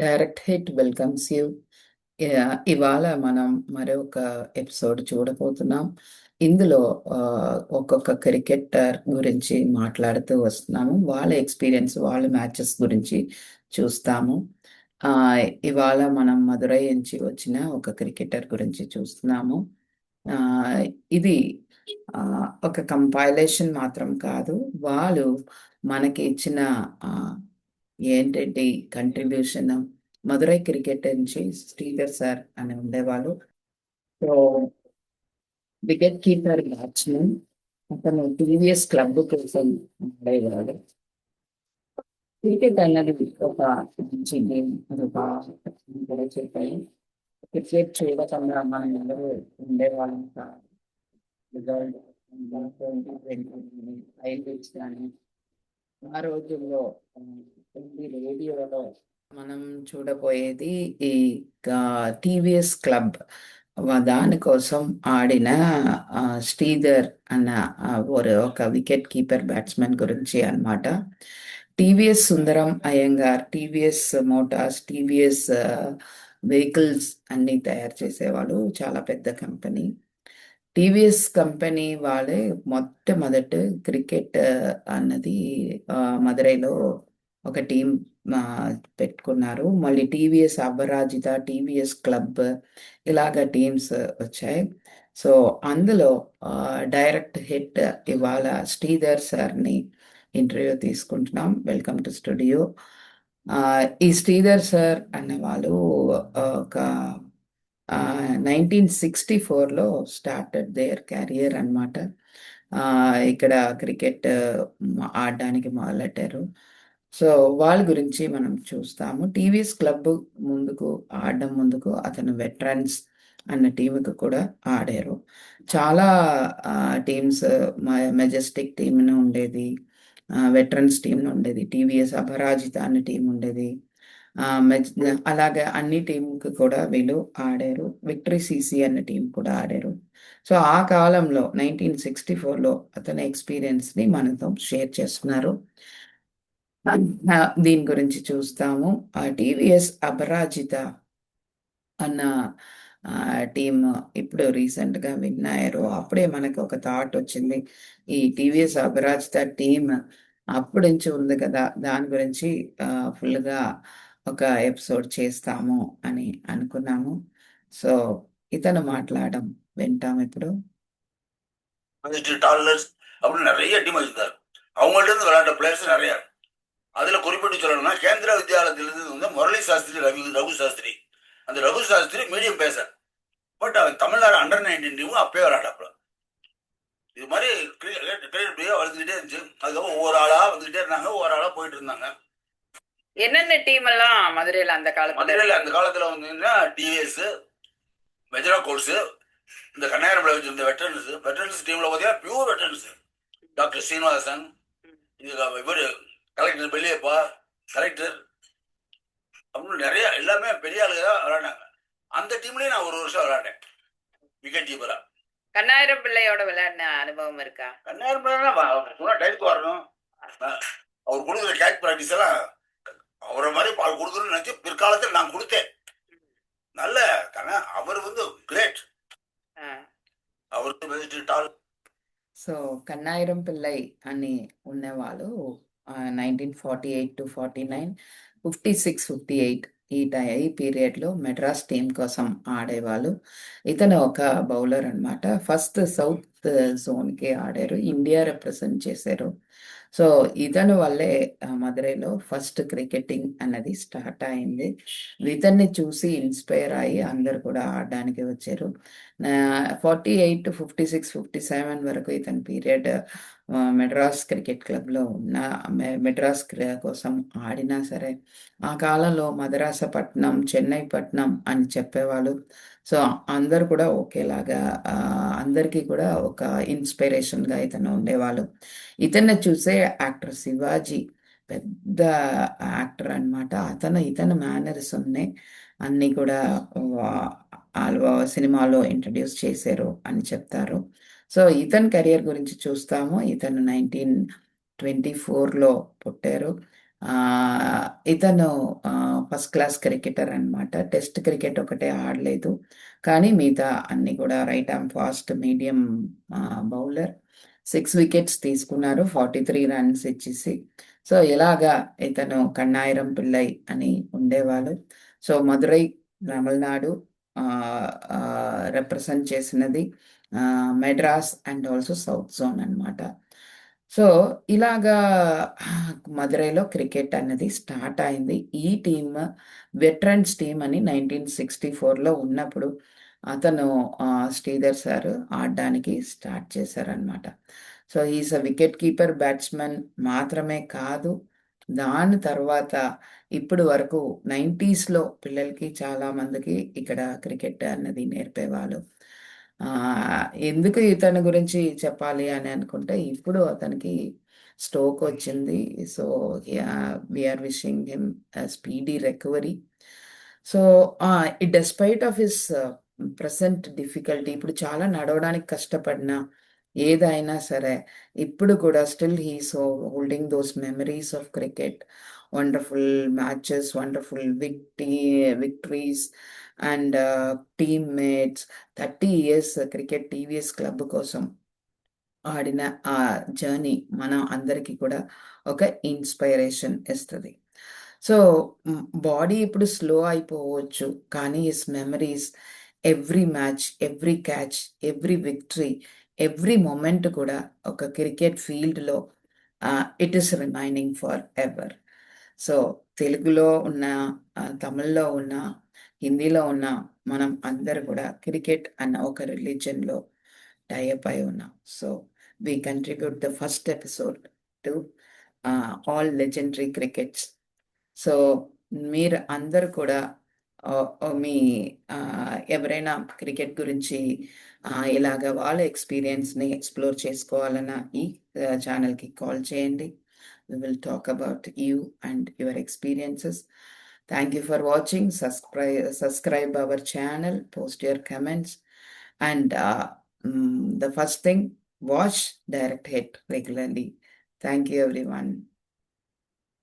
Direct hit welcomes you. ఇవాళ మనం మరొక ఎపిసోడ్ చూడబోతున్నాం. ఇందులో ఒక్కొక్క క్రికెటర్ గురించి మాట్లాడుతూ వస్తున్నాము. వాళ్ళ ఎక్స్పీరియన్స్, వాళ్ళ మ్యాచెస్ గురించి చూస్తాము. ఆ, ఇవాళ మనం మదురై నుంచి వచ్చిన ఒక క్రికెటర్ గురించి చూస్తున్నాము. ఆ, ఇది ఆ, ఒక కంపైలేషన్ మాత్రం కాదు. వాళ్ళు మనకి ఇచ్చిన ఆ, ఏంటంటే కంట్రిబ్యూషన్. మదురై క్రికెట్ నుంచి శ్రీధర్ సార్ అని ఉండేవాళ్ళు. So wicket keeper batsmen. అతను టీవీఎస్ క్లబ్ కోసం ఆడేవాడు. క్రికెట్ అన్నది ఒక మంచి గేమ్. అది బాగా చెప్పాయి. క్రికెట్ చూడకుండా మనం ఎవరు ఉండేవాళ్ళం కాదు. హైలైట్స్ కానీ ఆ రోజుల్లో రేడియోలో మనం చూడబోయేది ఈ టీవీఎస్ క్లబ్ దానికోసం ఆడిన శ్రీధర్ అన్న ఒక వికెట్ కీపర్ బ్యాట్స్మెన్ గురించి అన్నమాట. TVS Sundaram Iyengar, TVS motors, TVS vehicles అన్ని తయారు చేసేవాళ్ళు. చాలా పెద్ద కంపెనీ. టీవీఎస్ కంపెనీ వాళ్ళే మొట్టమొదట క్రికెట్ అన్నది మదురైలో ఒక టీం ఆ, పెట్టుకున్నారు. మళ్ళీ టీవీఎస్ అపరాజిత, టీవీఎస్ క్లబ్ ఇలాగ టీమ్స్ వచ్చాయి. సో అందులో డైరెక్ట్ హిట్ ఇవాళ శ్రీధర్ సార్ని ఇంటర్వ్యూ తీసుకుంటున్నాం. Welcome to studio. ఈ శ్రీధర్ సార్ అన్నవాళ్ళు ఒక 1964లో స్టార్టెడ్ దేర్ క్యారియర్ అన్నమాట. ఇక్కడ క్రికెట్ ఆడడానికి మొదలెట్టారు. సో వాళ్ళ గురించి మనం చూస్తాము. టీవీఎస్ క్లబ్ ముందుకు ఆడడం ముందుకు అతను వెటరన్స్ అన్న టీంకి కూడా ఆడారు. చాలా టీమ్స్, మెజెస్టిక్ టీమ్ ఉండేది, వెటరన్స్ టీం ఉండేది, టీవీఎస్ అపరాజిత అనే టీం ఉండేది. అలాగే అన్ని టీంకి కూడా వీళ్ళు ఆడారు. విక్టరీ సిసి అనే టీం కూడా ఆడారు. సో ఆ కాలంలో 1964లో అతని ఎక్స్పీరియన్స్ని మనతో షేర్ చేస్తున్నారు. దీని గురించి చూస్తాము. టీవీఎస్ అపరాజిత అన్న టీమ్ ఇప్పుడు రీసెంట్గా విన్ అయ్యారు. అప్పుడే మనకు ఒక థాట్ వచ్చింది, ఈ టీవీఎస్ అపరాజిత టీమ్ అప్పుడు నుంచి ఉంది కదా, దాని గురించి ఫుల్గా ఒక ఎపిసోడ్ చేస్తాము అని అనుకున్నాము. సో ఇతను మాట్లాడడం వింటాం ఇప్పుడు. டாலர்ஸ் அப்படின்னு நிறைய டீம் வச்சிருந்தாரு. அவங்கள்ட்ட இருந்து விளையாண்ட பிளேயர்ஸ் நிறைய. அதுல குறிப்பிட்டு சொல்லணும்னா கேந்திர வித்யாலயத்திலிருந்து வந்து முரளி சாஸ்திரி, ரகு சாஸ்திரி. அந்த Raghu Shastri medium pacer. But அவன் தமிழ்நாடு அண்டர் 19 டீமும் அப்பயே விளையாடாப்புல. இது மாதிரி கிரிக்கெட் வளர்த்துக்கிட்டே இருந்துச்சு. அதுக்கப்புறம் ஒவ்வொரு ஆளா வந்துகிட்டே இருந்தாங்க, ஒவ்வொரு ஆளா போயிட்டு இருந்தாங்க. என்னென்ன டீம் எல்லாம் மதுரையில அந்த காலத்துல வந்து டிவிஎஸ், மெஜரா கோல்ஸ், இந்த கன்னியாகுமரி வச்சிருந்த வெட்டரன்ஸ் டீம்ல பார்த்தீங்கன்னா பியூர் வெட்டரன்ஸ். டாக்டர் ஸ்ரீனிவாசன், இவர் கலெக்டர் பெரியப்பா, கலெக்டர் அப்படின்னு நிறைய எல்லாமே பெரிய ஆளுங்க தான் விளையாண்டாங்க. அந்த டீம்லயே நான் ஒரு வருஷம் விளையாண்டேன் விக்கெட் கீப்பரா. கண்ணாயிரம் பிள்ளையோட விளையாடின அனுபவம் இருக்கா? கன்னியாகுமரி பிள்ளைனா டைத்துக்கு வரணும். அவர் கொடுக்குற கேட்ச் ப்ராக்டிஸ் எல்லாம் அவரை மாதிரி பால் கொடுக்கணும்னு நினைச்சு பிற்காலத்தில் நான் கொடுத்தேன். நல்ல அவர் வந்து கிரேட். அவருக்கு பெஸ்ட் டால். సో కన్నాయిరం పిల్లై అని ఉన్నవాళ్ళు 1948 to 49, 56, 58 ఈ పీరియడ్లో మెడ్రాస్ టీం కోసం ఆడేవాళ్ళు. ఇతను ఒక బౌలర్ అన్నమాట. ఫస్ట్ సౌత్ జోన్కి ఆడారు, ఇండియా రిప్రజెంట్ చేశారు. సో ఇతను వల్లే మదురైలో ఫస్ట్ క్రికెటింగ్ అన్నది స్టార్ట్ అయింది. ఇతన్ని చూసి ఇన్స్పైర్ అయ్యి అందరు కూడా ఆడడానికి వచ్చారు. 48, 56, 57 వరకు ఇతని పీరియడ్ మెడ్రాస్ క్రికెట్ క్లబ్లో ఉన్న మెడ్రాస్ కోసం ఆడినా సరే, ఆ కాలంలో మదరాసపట్నం, చెన్నై పట్నం అని చెప్పేవాళ్ళు. సో అందరు కూడా ఒకేలాగా అందరికీ కూడా ఒక ఇన్స్పిరేషన్గా ఇతను ఉండేవాళ్ళు. ఇతన్ని చూసే యాక్టర్ శివాజీ పెద్ద యాక్టర్ అన్నమాట. ఇతని మేనర్స్ ఉన్నాయి అన్నీ కూడా సినిమాలో ఇంట్రడ్యూస్ చేశారు అని చెప్తారు. సో ఇతని కెరియర్ గురించి చూస్తాము. ఇతను 1924లో పుట్టారు. ఇతను ఫస్ట్ క్లాస్ క్రికెటర్ అన్నమాట. టెస్ట్ క్రికెట్ ఒకటే ఆడలేదు. కానీ మిగతా అన్ని కూడా right arm fast medium bowler. 6 wickets తీసుకున్నారు. 43 రన్స్ ఇచ్చేసి. సో, ఇలాగా ఇతను కన్నాయిరం పిల్లై అని ఉండేవాళ్ళు. సో, మదురై, తమిళనాడు రిప్రజెంట్ చేసినది Madras and also south zone అన్నమాట. సో, ఇలాగా మదురైలో క్రికెట్ అన్నది స్టార్ట్ అయింది. ఈ టీమ్ వెటరన్స్ టీమ్ అని 1964లో ఉన్నప్పుడు అతను శ్రీధర్ సార్ ఆడడానికి స్టార్ట్ చేశారనమాట. So, is a wicket keeper, batsman మాత్రమే కాదు. దాని తర్వాత ఇప్పుడు వరకు 90స్‌లో పిల్లలకి చాలా మందికి ఇక్కడ క్రికెట్ అన్నది నేర్పేవాళ్ళు. ఎందుకు ఇతని గురించి చెప్పాలి అని అనుకుంటే, ఇప్పుడు అతనికి స్ట్రోక్ వచ్చింది. So, we are wishing him speedy recovery. So, despite of his present difficulty, ఇప్పుడు చాలా నడవడానికి కష్టపడినా, ఏదైనా సరే, ఇప్పుడు కూడా still he's holding those memories of cricket. Wonderful matches, wonderful victories and teammates. 30 years cricket TVS club కోసం ఆడిన ఆ జర్నీ మనం అందరికీ కూడా ఒక ఇన్స్పిరేషన్ ఇస్తది. సో, బాడీ ఇప్పుడు స్లో అయిపోవచ్చు. కానీ his memories, every match, every catch, every victory, every moment కూడా ఒక క్రికెట్ ఫీల్డ్‌లో it is remaining for ever. So, తెలుగులో ఉన్న, తమిళ్‌లో ఉన్న, హిందీలో ఉన్న మనం అందరూ కూడా క్రికెట్ అన్న ఒక రిలీజియన్‌లో టై అప్ అయి ఉన్నాం. So, we contribute the first episode to all legendary crickets. So, మీరు అందరూ కూడా మీ ఎవరైనా క్రికెట్ గురించి ఇలాగ వాళ్ళ ఎక్స్‌పీరియన్స్‌ని ఎక్స్‌ప్లోర్ చేసుకోవాలన్నా ఈ ఛానెల్‌కి కాల్ చేయండి. We will talk about you and your experiences. Thank you for watching. Subscribe our channel, post your comments, and the first thing, watch Direct Hit regularly. Thank you, everyone.